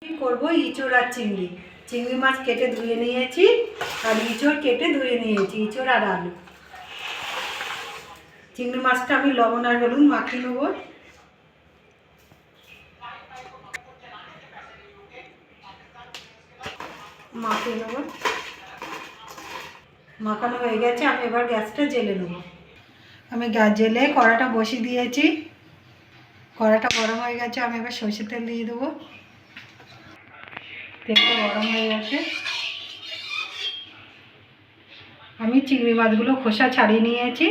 করব ইঁচড় আর চিংড়ি। চিংড়ি মাছ কেটে ধুয়ে নিয়েছি আর ইঁচড় কেটে ধুয়ে নিয়েছি, ইঁচড় আর আলু। চিংড়ি মাছটা আমি লবণ আর হলুদ মাখিয়ে নেব। মাখিয়ে নেব, মাখানো হয়ে গেছে। আমি এবার গ্যাসটা জেলে নেব। আমি গ্যাস জেলে কড়াটা বসিয়ে দিয়েছি। কড়াটা গরম হয়ে গেছে, আমি এবার সরষের তেল দিয়ে দেবো। তেলটা গরম হয়ে গেছে। আমি চিংড়ি মাছগুলো খোসা ছাড়িয়ে নিয়েছি।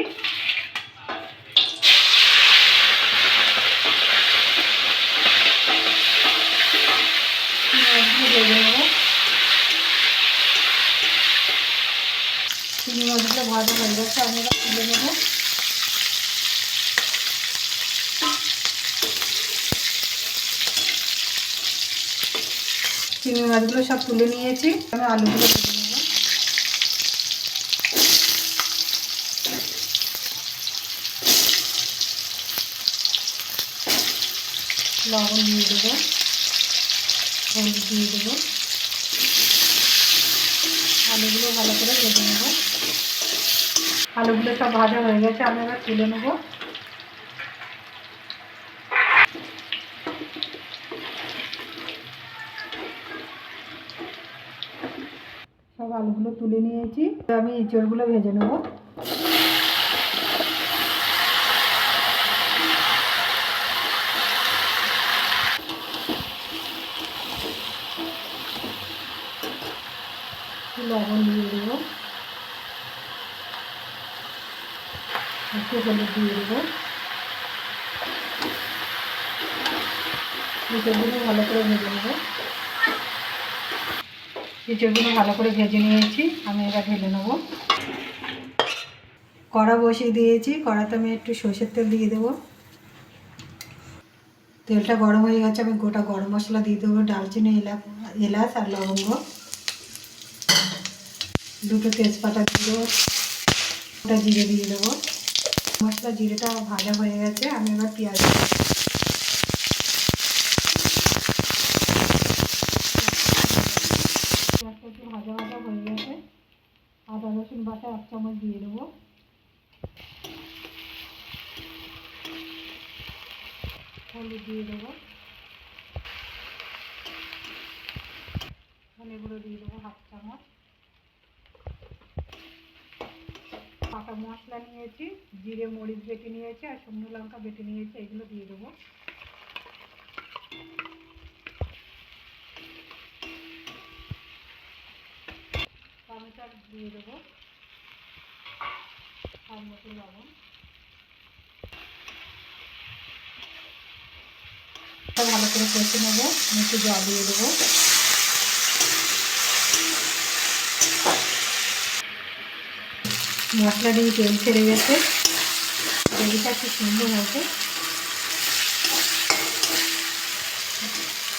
চিংড়ি মাছগুলো ভাজা হয়ে গেছে, আমি এবার তুলে নেব। চিংড়ি মাছগুলো সব তুলে নিয়েছি, আমি আলুগুলো ভেজে নেব। লবণ দিয়ে দেবো, হলুদ দিয়ে দেবো। আলুগুলো ভালো করে ভেজে নেব। আলুগুলো সব ভাজা হয়ে গেছে, আমি এবার তুলে নেব। সব আলুগুলো তুলে নিয়েছি, আমি ইঁচড়গুলো ভেজে নেব। লবণ দিয়ে দেবো, একটু হলুদ দিয়ে দেবো। ইঁচড়গুলো ভালো করে ভেজে নেব। ইঁচড়গুলো ভালো করে ভেজে নিয়েছি, আমি এবার ঢেলে নেব। কড়া বসিয়ে দিয়েছি, কড়াতে আমি একটু সরষের তেল দিয়ে দেবো। তেলটা গরম হয়ে গেছে, আমি গোটা গরম মশলা দিয়ে দেবো। দারচিনি, এলাচ আর লবঙ্গ, দুটো তেজপাতা দিয়ে দেবো, গোটা জিরে দিয়ে দেবো। মশলা জিরেটা ভাজা হয়ে গেছে, আমি এবার পেঁয়াজ দেবো। পেঁয়াজটা একটু ভাজা ভাজা হয়ে গেছে, আদা রসুন বাটা 1 চামচ দিয়ে দেবো। হলুদ দিয়ে দেবো, ধনে গুঁড়ো দিয়ে দেবো 1/2 চামচ। পাকা মশলা নিয়েছি, জিরে মরিচ বেটে নিয়েছি আর শুকনো লঙ্কা বেটে নিয়েছি, এগুলো দিয়ে দেবো। টমেটো দিয়ে দেবো, আর মতো লবণ। ভালো করে কষে নেবো, একটু জল দিয়ে দেবো। মশলা দিয়ে তেল ছেড়ে গেছে, গ্রেভিটা খুব সুন্দর হয়েছে।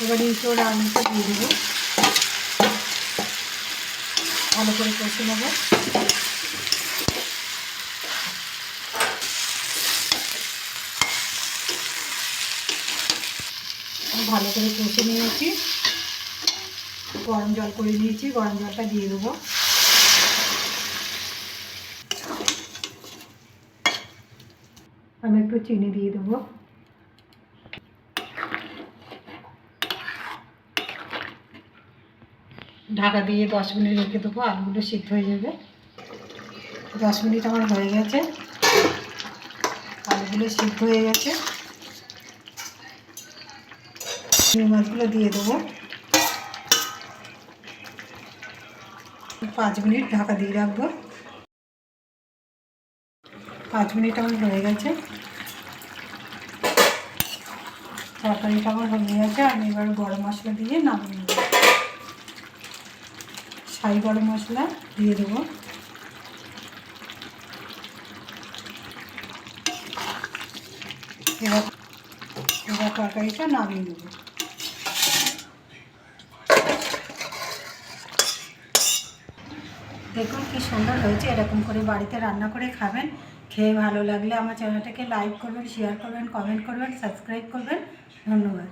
এবার ইঁচড় আলুটা দিয়ে দেবো, ভালো করে কষে নেবো। ভালো করে কষে নিয়েছি, গরম জল করে নিয়েছি, গরম জলটা দিয়ে দেবো। আমি একটু চিনি দিয়ে দেবো। ঢাকা দিয়ে 10 মিনিট রেখে দেবো, আলুগুলো সিদ্ধ হয়ে যাবে। 10 মিনিট আমার হয়ে গেছে, আলুগুলো সিদ্ধ হয়ে গেছে। চিংড়ি মাছগুলো দিয়ে দেবো। 5 মিনিট ঢাকা দিয়ে রাখবো। 5 মিনিট আমার হয়ে গেছে, তরকারিটা আমার হয়ে গেছে। আমি এবার গরম মশলা দিয়ে নামিয়ে নেব। ছাই গরম মশলা দিয়ে দেবো। এবার তরকারিটা নামিয়ে নেব। দেখুন কি সুন্দর হয়েছে, এরকম করে বাড়িতে রান্না করে খাবেন। খেয়ে ভালো লাগলে আমার চ্যানেলটাকে লাইক করবেন, শেয়ার করবেন, কমেন্ট করবেন, সাবস্ক্রাইব করবেন। ধন্যবাদ।